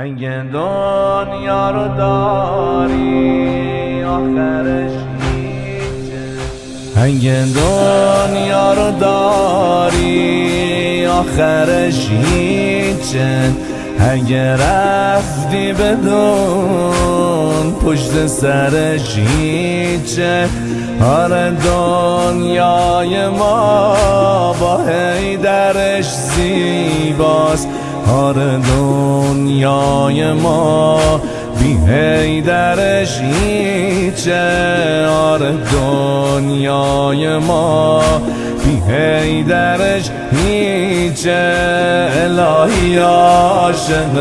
اگه دنیا رو داری آخرش هیچه، اگه دنیا رو داری آخرش هیچه، اگه رفتی بدون پشت سرش هیچه. آره دنیای ما با حیدرش زیباست، آره دنیای ما بی حیدرش هیچه، آره دنیای ما بی حیدرش هیچه. الهی عاشق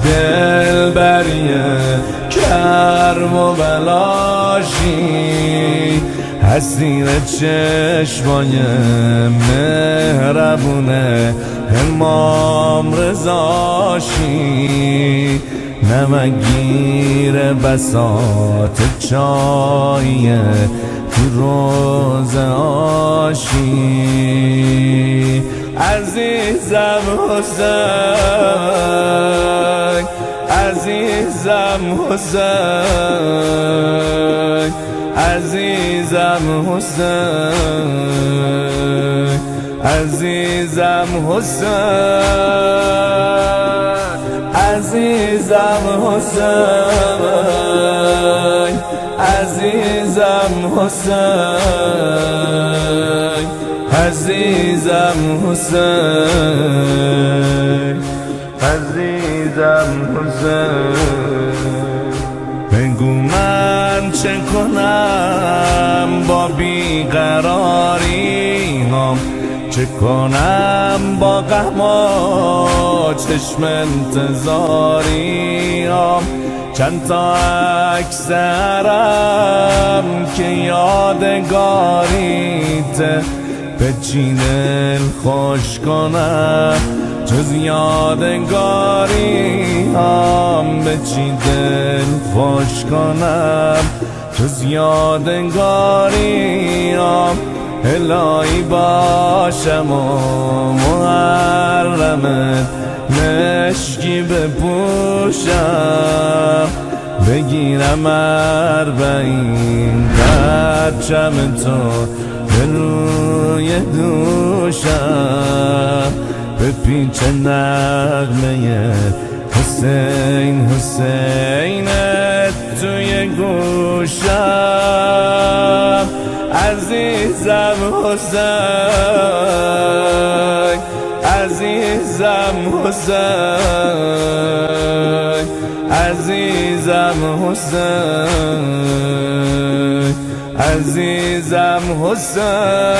دلبریه کرم و بلاشی، اسیر چشمای مهربونه امام رضاشی، نمگیر بساط چایه تو روزه آشی. عزیزم حسین، عزیزم حسین، عزیزم حسین، عزیزم حسین، عزیزم حسین، عزیزم حسین، عزیزم حسین، عزیزم حسین. بگو من چه کنم با بیقراری هم، چه کنم با غم و چشم انتظاری هم. چند تا اکثرم که یادگاریته، به چی دل خوش کنم جز یادگاری هم، به چی دل خوش کنم جز یادگاری هم. الهی باشم و محرمت مشکی بپوشم، بگیرم 40 پرچم تو به روی دوشم، به پیچ نغمه حسین حسینت توی گوشم. عزیزم حسین، عزیزم حسین، عزیزم حسین، عزیزم حسین.